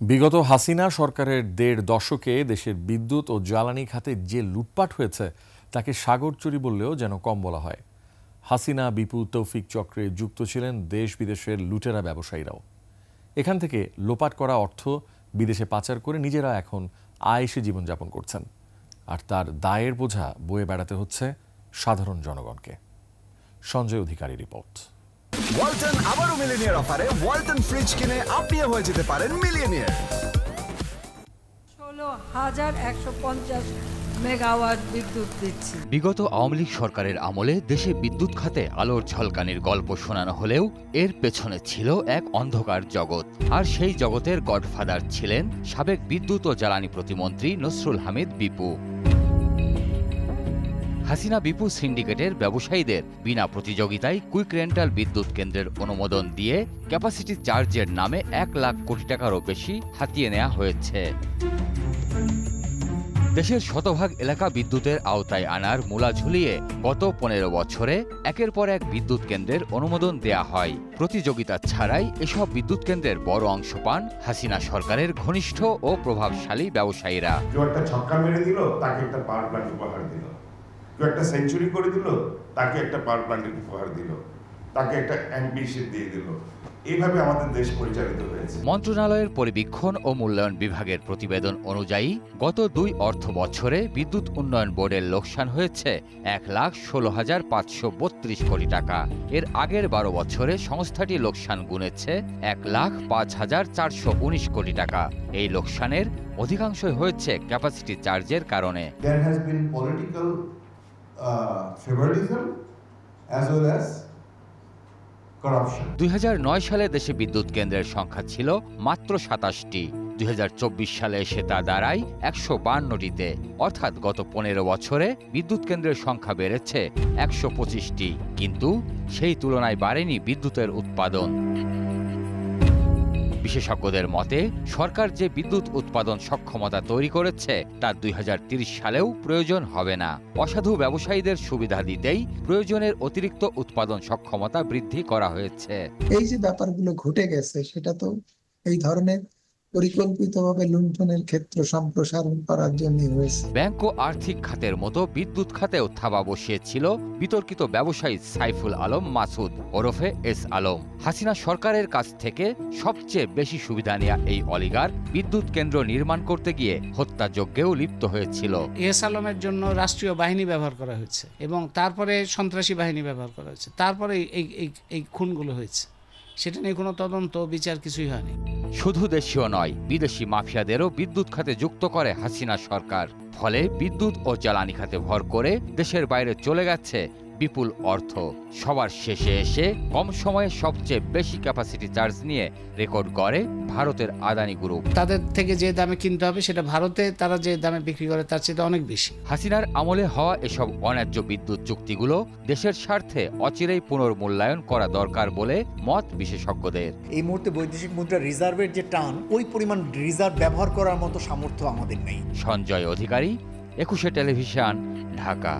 বিগত হাসিনা সরকারের ১.৫ দশকে দেশের বিদ্যুৎ ও জ্বালানি খাতে যে লুটপাট হয়েছে তাকে সাগরচুরি বললেও যেন কম বলা হয়। হাসিনা বিপু তৌফিক চক্রে যুক্ত ছিলেন দেশ বিদেশের লুটেরা ব্যবসায়ীরাও। এখান থেকে লোপাট করা অর্থ বিদেশে পাচার করে নিজেরা এখন আয়েশে জীবনযাপন করছেন, আর তার দায়ের বোঝা বয়ে বেড়াতে হচ্ছে সাধারণ জনগণকে। সঞ্জয় অধিকারী রিপোর্ট। ওয়ালটন আবারও মিলিয়নিয়ার অফারে ওয়ালটন ফ্রিজ কিনে আপনিও হয়ে যেতে পারেন মিলিয়নিয়ার। ১৬,১৫০ মেগাওয়াট বিদ্যুৎ দিচ্ছি। বিগত আওয়ামী লীগ সরকারের আমলে দেশে বিদ্যুৎ খাতে আলোর ঝলকানির গল্প শোনানো হলেও এর পেছনে ছিল এক অন্ধকার জগৎ। আর সেই জগতের গডফাদার ছিলেন সাবেক বিদ্যুৎ ও জ্বালানি প্রতিমন্ত্রী নসরুল হামিদ বিপু। হাসিনা বিপু সিন্ডিকেটের ব্যবসায়ীদের বিনা প্রতিযোগিতায় কুইক রেন্টাল বিদ্যুৎ কেন্দ্রের অনুমোদন দিয়ে ক্যাপাসিটি চার্জের নামে ১ লাখ কোটি টাকারও বেশি হাতিয়ে নেওয়া হয়েছে। দেশের শতভাগ এলাকা বিদ্যুতের আওতায় আনার মূলা ঝুলিয়ে গত ১৫ বছরে একের পর এক বিদ্যুৎ কেন্দ্রের অনুমোদন দেয়া হয়। প্রতিযোগিতা ছাড়াই এসব বিদ্যুৎ কেন্দ্রের বড় অংশ পান হাসিনা সরকারের ঘনিষ্ঠ ও প্রভাবশালী ব্যবসায়ীরা। কেউ একটা ছক্কা মেরে দিল, তাকে একটা পাওয়ার প্ল্যান্ট উপহার দিল। কেউ একটা সেঞ্চুরি করে দিল, তাকে একটা পাওয়ার প্ল্যান্টের উপহার দিল, তাকে একটা এমপিশিপ দিয়ে দিল। এইভাবে আমাদের দেশ পরিচালিত হয়েছে। মন্ত্রণালয়ের পরিবীক্ষণ ও মূল্যায়ন বিভাগের প্রতিবেদন অনুযায়ী গত ২ অর্থ বছরে বিদ্যুৎ উন্নয়ন বোর্ডের লোকসান হয়েছে ১,১৬,৫৩২ কোটি টাকা। এর আগের ১২ বছরে সংস্থাটি লোকসান গুনেছে ১,০৫,৪১৯ কোটি টাকা। এই লোকসানের অধিকাংশই হয়েছে ক্যাপাসিটি চার্জের কারণে। There has been political favoritism as well as ২০০৯ সালে দেশে বিদ্যুৎ কেন্দ্রের সংখ্যা ছিল মাত্র ২৭টি। ২০২৪ সালে এসে তা দাঁড়ায় ১৫২টিতে, অর্থাৎ গত ১৫ বছরে বিদ্যুৎ কেন্দ্রের সংখ্যা বেড়েছে ১২৫টি, কিন্তু সেই তুলনায় বাড়েনি বিদ্যুতের উৎপাদন। বিশেষজ্ঞদের মতে সরকার যে বিদ্যুৎ উৎপাদন সক্ষমতা তৈরি করেছে তা ২০৩০ সালেও প্রয়োজন হবে না। অসাধু ব্যবসায়ীদের সুবিধা দিতেই প্রয়োজনের অতিরিক্ত উৎপাদন সক্ষমতা বৃদ্ধি করা হয়েছে। এই যে ব্যাপারগুলো ঘটে গেছে সেটা তো এই ধরনের পরিকল্পিতভাবে লুণ্ঠনের ক্ষেত্র সম্প্রসারণ করার জন্য হয়েছে। ব্যাংক ও আর্থিক খাতের মতো বিদ্যুৎ খাতেও থাবা বসিয়েছিল বিতর্কিত ব্যবসায়ী সাইফুল আলম মাসুদ ওরফে এস আলম। হাসিনা সরকারের কাছ থেকে সবচেয়ে বেশি সুবিধা নেওয়া এই অলিগার বিদ্যুৎ কেন্দ্র নির্মাণ করতে গিয়ে হত্যাযজ্ঞেও লিপ্ত হয়েছিল। এস আলমের জন্য রাষ্ট্রীয় বাহিনী ব্যবহার করা হয়েছে এবং তারপরে সন্ত্রাসী বাহিনী ব্যবহার করা হয়েছে, তারপরে এই খুনগুলো হয়েছে। সেটা নিয়ে কোনো তদন্ত বিচার কিছুই হয়নি। শুধু দেশীয় নয়, বিদেশি মাফিয়াদেরও বিদ্যুৎ খাতে যুক্ত করে হাসিনা সরকার। ফলে বিদ্যুৎ ও জ্বালানি খাতে ভর করে দেশের বাইরে চলে গেছে বিপুল অর্থ। সবার শেষে এসে কম সময়ে সবচেয়ে বেশি ক্যাপাসিটি চার্জ নিয়ে রেকর্ড করে ভারতের আদানি গ্রুপ। তাদের থেকে যে দামে কিনতে হবে সেটা ভারতে তারা যে দামে বিক্রি করে তার চেয়ে অনেক বেশি। হাসিনার আমলে হওয়া এসব অন্যায্য বিদ্যুৎ চুক্তিগুলো দেশের স্বার্থে অচিরেই পুনর্মূল্যায়ন করা দরকার বলে মত বিশেষজ্ঞদের। এই মুহূর্তে বৈদেশিক মুদ্রা রিজার্ভের যে টান, ওই পরিমাণ রিজার্ভ ব্যবহার করার মতো সামর্থ্য আমাদের নেই। সঞ্জয় অধিকারী, ২১শে টেলিভিশন, ঢাকা।